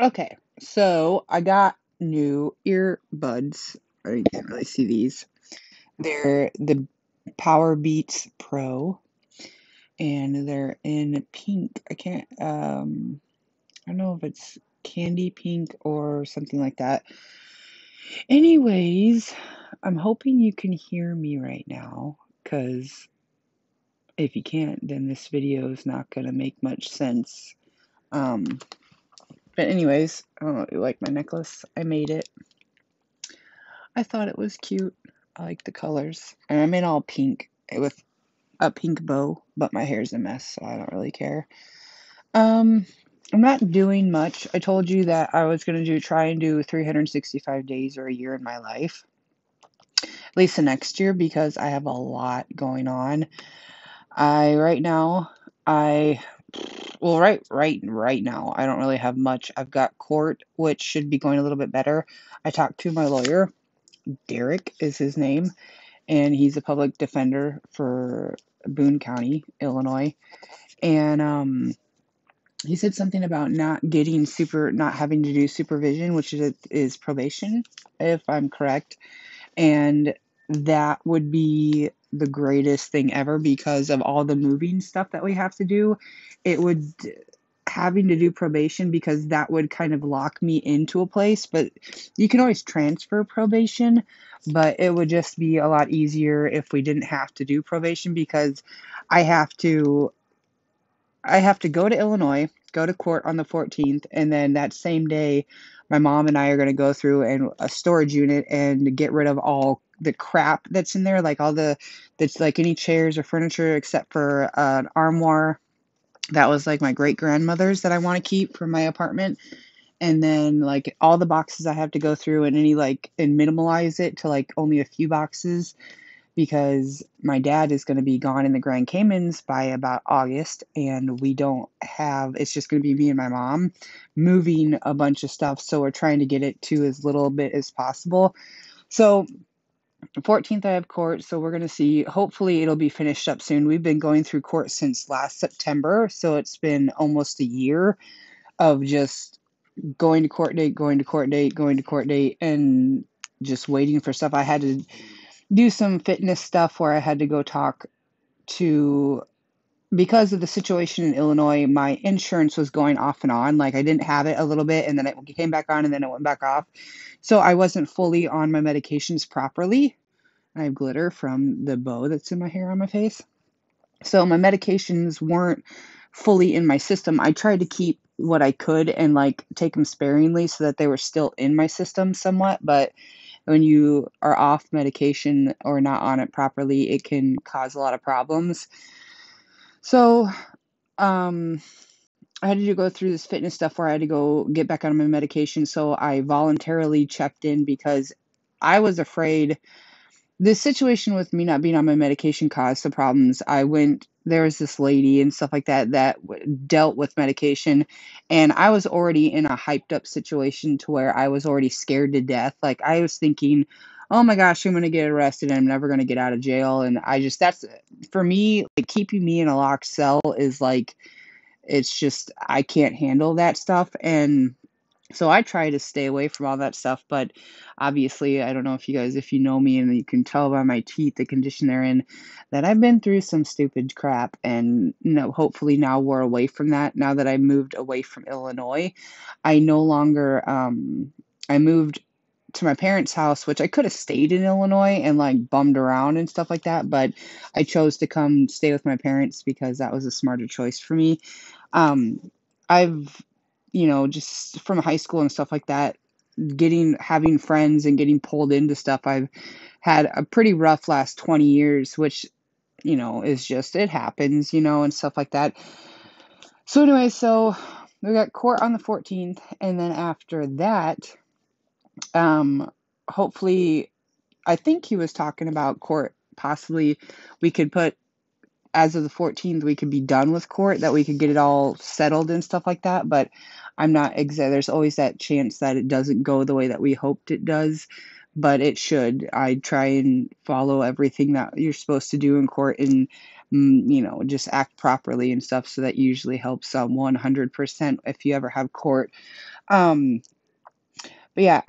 Okay, so I got new earbuds. You can't really see these. They're the Power Beats Pro, and they're in pink. I don't know if it's candy pink or something like that. Anyways, I'm hoping you can hear me right now, because if you can't, then this video is not gonna make much sense. Um, but anyways, I don't know if you like my necklace. I made it. I thought it was cute. I like the colors. And I'm in all pink with a pink bow, but my hair's a mess, so I don't really care. Um, I'm not doing much. I told you that I was gonna try and do 365 days or a year in my life, at least the next year, because I have a lot going on. I right now, I well, right now, I don't really have much. I've got court, which should be going a little bit better. I talked to my lawyer. Derek is his name, and he's a public defender for Boone County, Illinois. And he said something about not having to do supervision, which is probation, if I'm correct. And that would be the greatest thing ever because of all the moving stuff that we have to do. It would having to do probation because that would kind of lock me into a place, but you can always transfer probation, but it would just be a lot easier if we didn't have to do probation because I have to I have to go to Illinois, go to court on the 14th, and then that same day my mom and I are going to go through and a storage unit and get rid of all the crap that's in there, like that's like any chairs or furniture except for an armoire that was like my great grandmother's that I want to keep for my apartment. And then like all the boxes I have to go through and and minimalize it to like only a few boxes because my dad is going to be gone in the Grand Caymans by about August, and we don't have, it's just going to be me and my mom moving a bunch of stuff. So we're trying to get it to as little bit as possible. So 14th, I have court, so we're going to see. Hopefully, it'll be finished up soon. We've been going through court since last September, so it's been almost a year of just going to court date, going to court date, going to court date, and just waiting for stuff. I had to do some fitness stuff where I had to go talk to, because of the situation in Illinois, my insurance was going off and on. Like I didn't have it a little bit and then it came back on and then it went back off. So I wasn't fully on my medications properly. I have glitter from the bow that's in my hair on my face. So my medications weren't fully in my system. I tried to keep what I could and like take them sparingly so that they were still in my system somewhat, but when you are off medication or not on it properly, it can cause a lot of problems. So, um, I had to go through this fitness stuff where I had to go get back on my medication. So I voluntarily checked in because I was afraid the situation with me not being on my medication caused some problems. There was this lady and stuff like that dealt with medication, and I was already in a hyped up situation to where I was already scared to death. Like I was thinking, oh my gosh, I'm going to get arrested and I'm never going to get out of jail. And that's for me, like keeping me in a locked cell is like, it's just, I can't handle that stuff. And so I try to stay away from all that stuff, but obviously, I don't know if you know me and you can tell by my teeth, the condition they're in, that I've been through some stupid crap. And hopefully now we're away from that. Now that I moved away from Illinois, I no longer, I moved to my parents' house, which I could have stayed in Illinois and like bummed around and stuff like that, but I chose to come stay with my parents because that was a smarter choice for me. Um, I've, just from high school and stuff like that, having friends and getting pulled into stuff, I've had a pretty rough last 20 years, which, is just, it happens, and stuff like that. So anyway, so we got court on the 14th, and then after that, um, hopefully, I think he was talking about court, possibly we could put as of the 14th, we could be done with court, that we could get it all settled and stuff like that. But I'm not exact. There's always that chance that it doesn't go the way that we hoped it does, but it should. I try and follow everything that you're supposed to do in court and just act properly and stuff. So that usually helps 100% if you ever have court. Um, but yeah,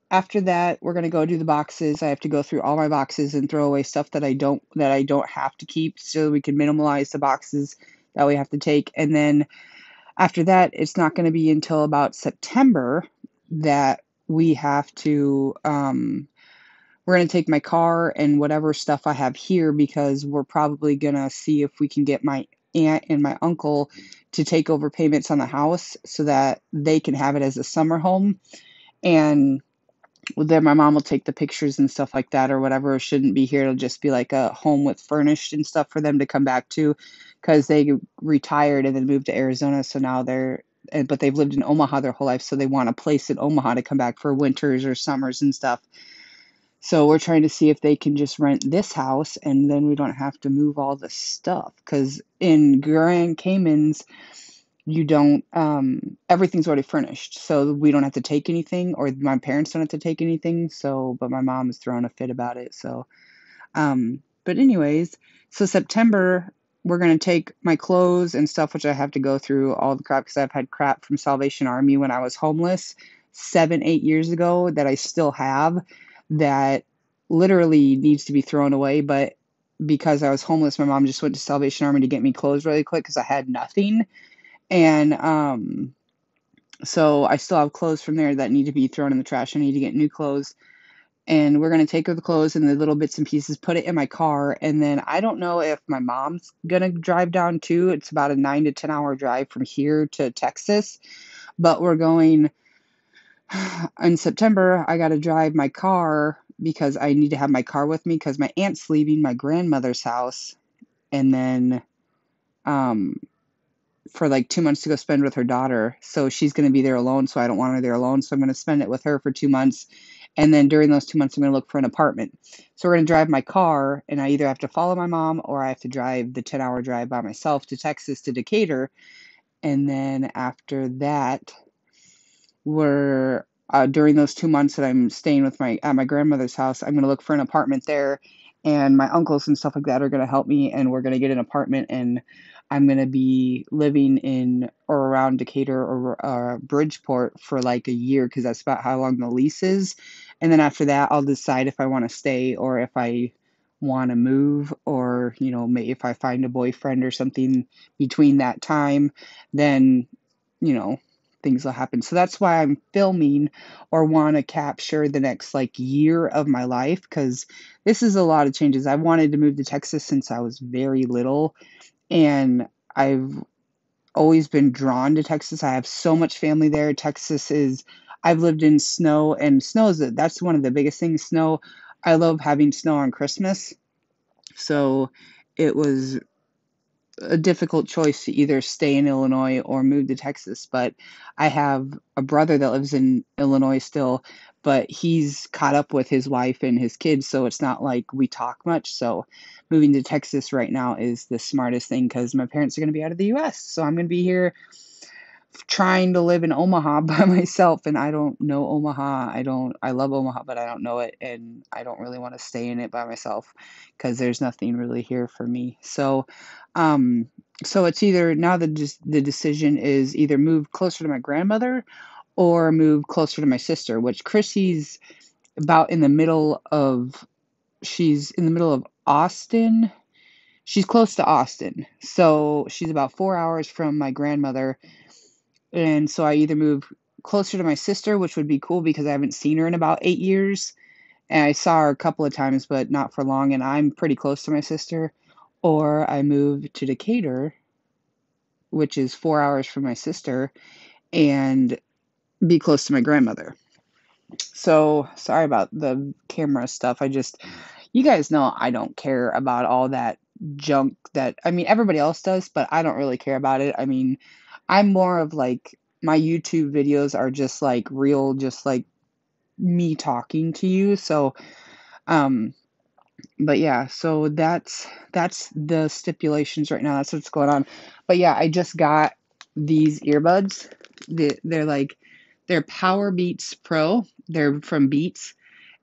after that, we're gonna go do the boxes. I have to go through all my boxes and throw away stuff that I don't have to keep, so we can minimalize the boxes that we have to take. And then after that, it's not going to be until about September that we have to. We're going to take my car and whatever stuff I have here because we're probably going to see if we can get my aunt and my uncle to take over payments on the house so that they can have it as a summer home. And then my mom will take the pictures and stuff like that or whatever. It shouldn't be here. It'll just be like a home with furnished and stuff for them to come back to because they retired and then moved to Arizona. So now but they've lived in Omaha their whole life. So they want a place in Omaha to come back for winters or summers and stuff. So we're trying to see if they can just rent this house and then we don't have to move all the stuff. Because in Grand Caymans, you don't everything's already furnished, so we don't have to take anything, or my parents don't have to take anything. So but my mom is throwing a fit about it. So but anyways, so September we're going to take my clothes and stuff, which I have to go through all the crap because I've had crap from Salvation Army when I was homeless 7-8 years ago that I still have, that literally needs to be thrown away. But because I was homeless, my mom just went to Salvation Army to get me clothes really quick because I had nothing. And so I still have clothes from there that need to be thrown in the trash. I need to get new clothes. And we're going to take the clothes and the little bits and pieces, put it in my car. And then I don't know if my mom's going to drive down too. It's about a 9 to 10 hour drive from here to Texas. But we're going in September. I got to drive my car because I need to have my car with me because my aunt's leaving my grandmother's house. And then for like 2 months to go spend with her daughter. So she's going to be there alone. So I don't want her there alone. So I'm going to spend it with her for 2 months. And then during those 2 months, I'm going to look for an apartment. So we're going to drive my car, and I either have to follow my mom or I have to drive the 10-hour drive by myself to Texas to Decatur. And then after that, we're during those 2 months that I'm staying with at my grandmother's house, I'm going to look for an apartment there, and my uncles and stuff like that are going to help me, and we're going to get an apartment, and I'm going to be living in or around Decatur or Bridgeport for like a year because that's about how long the lease is. And then after that, I'll decide if I want to stay or if I want to move, or if I find a boyfriend or something between that time, then you know things will happen. So that's why I'm filming or want to capture the next like year of my life, because this is a lot of changes. I've wanted to move to Texas since I was very little, and I've always been drawn to Texas. I have so much family there. I've lived in snow, and that's one of the biggest things. Snow, I love having snow on Christmas. So it was a difficult choice to either stay in Illinois or move to Texas. But I have a brother that lives in Illinois still, but he's caught up with his wife and his kids, so it's not like we talk much. So moving to Texas right now is the smartest thing because my parents are going to be out of the US. So I'm going to be here trying to live in Omaha by myself, and I don't know Omaha. I love Omaha, but I don't know it, and I don't really want to stay in it by myself because there's nothing really here for me. Um so it's either now the decision is either move closer to my grandmother or move closer to my sister, which Chrissy's about in the middle of she's in the middle of Austin. She's close to Austin. So she's about 4 hours from my grandmother, and so I either move closer to my sister, which would be cool because I haven't seen her in about 8 years. And I saw her a couple of times, but not for long. And I'm pretty close to my sister. Or I move to Decatur, which is 4 hours from my sister, and be close to my grandmother. So sorry about the camera stuff. You guys know I don't care about all that junk everybody else does, but I don't really care about it. I'm more of like, my YouTube videos are just like real, just like me talking to you. So, um, but yeah, so that's the stipulations right now. That's what's going on. But yeah, I just got these earbuds. They're Power Beats Pro. They're from Beats,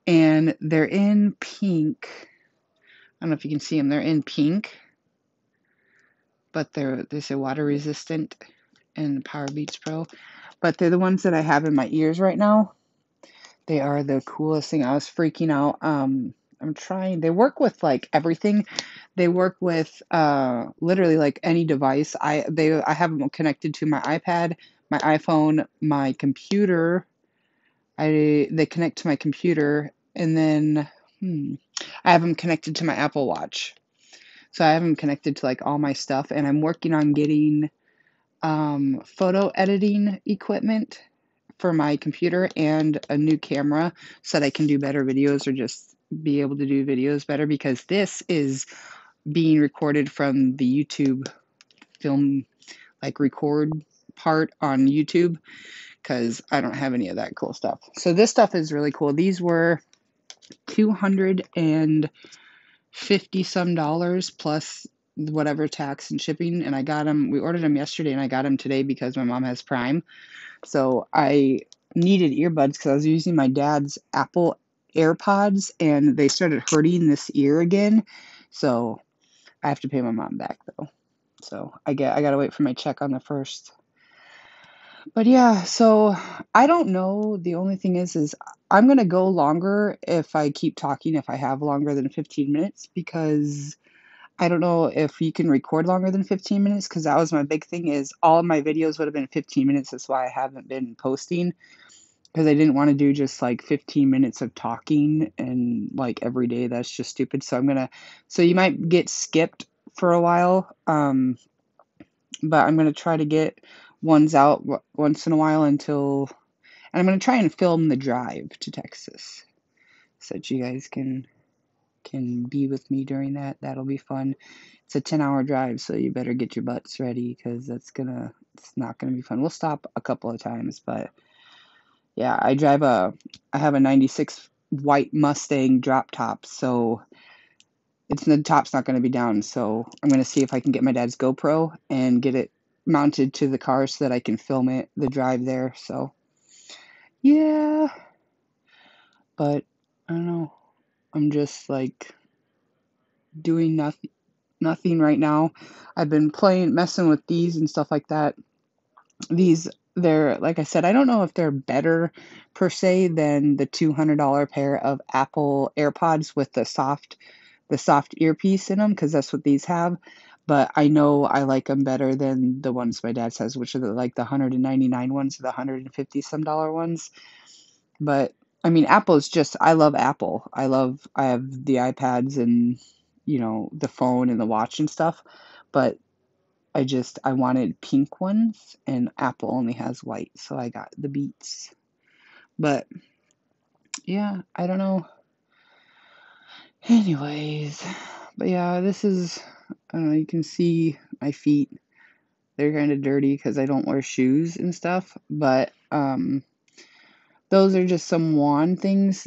and they're in pink. I don't know if you can see them. They're in pink. but they say water resistant and Powerbeats Pro. But they're the ones that I have in my ears right now. They are the coolest thing. I was freaking out. I'm trying. They work with like everything. They work with literally like any device. I have them connected to my iPad, my iPhone, my computer. They connect to my computer, and then I have them connected to my Apple Watch. So I have them connected to like all my stuff, and I'm working on getting photo editing equipment for my computer and a new camera so that I can do better videos or just be able to do videos better, because this is being recorded from the YouTube film, like record part on YouTube, because I don't have any of that cool stuff. So this stuff is really cool. These were $250 some plus whatever tax and shipping, and I got them. We ordered them yesterday, and I got them today because my mom has Prime. So I needed earbuds because I was using my dad's Apple AirPods, and they started hurting this ear again. So I have to pay my mom back though. So I gotta wait for my check on the 1st. But yeah, so I don't know. The only thing is I'm gonna go longer if I keep talking, if I have longer than 15 minutes, because I don't know if you can record longer than 15 minutes, because that was my big thing, is all of my videos would have been 15 minutes. That's why I haven't been posting, because I didn't want to do just like 15 minutes of talking and like every day. That's just stupid. So you might get skipped for a while. But I'm gonna try to get ones out once in a while and I'm gonna try and film the drive to Texas so that you guys can be with me during that. That'll be fun. It's a 10-hour drive, so you better get your butts ready, because it's not gonna be fun. We'll stop a couple of times, but yeah, I have a 96 white Mustang drop top, so the top's not going to be down. So I'm going to see if I can get my dad's GoPro and get it mounted to the car so that I can film the drive there. So yeah, but I don't know. I'm just like doing nothing right now. I've been messing with these and stuff like that. They're, like I said, I don't know if they're better per se than the $200 pair of Apple AirPods with the soft earpiece in them, because that's what these have. But I know I like them better than the ones my dad says, which are the 199 ones, or the 150 some dollar ones. But I mean, I love Apple. I have the iPads and the phone and the watch and stuff. But I wanted pink ones, and Apple only has white, so I got the Beats. But yeah, I don't know. Anyways, but yeah, I don't know, you can see my feet. They're kind of dirty because I don't wear shoes and stuff, but those are just some wand things.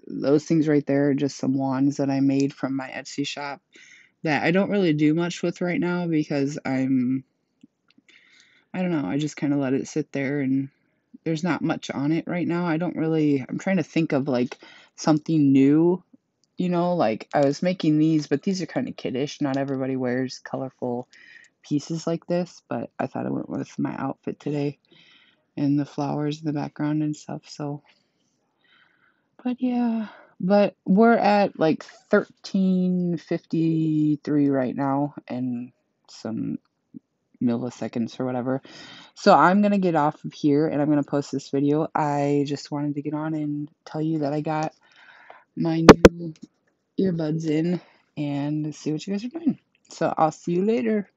Those things right there are just some wands that I made from my Etsy shop that I don't really do much with right now, because I don't know, I just kind of let it sit there, and there's not much on it right now. I'm trying to think of like something new. Like I was making these, but these are kind of kiddish. Not everybody wears colorful pieces like this, but I thought it went with my outfit today and the flowers in the background and stuff. So, but yeah, but we're at like 13:53 right now and some milliseconds or whatever. So I'm going to get off of here and I'm going to post this video. I just wanted to get on and tell you that I got my new earbuds in and see what you guys are doing. So I'll see you later.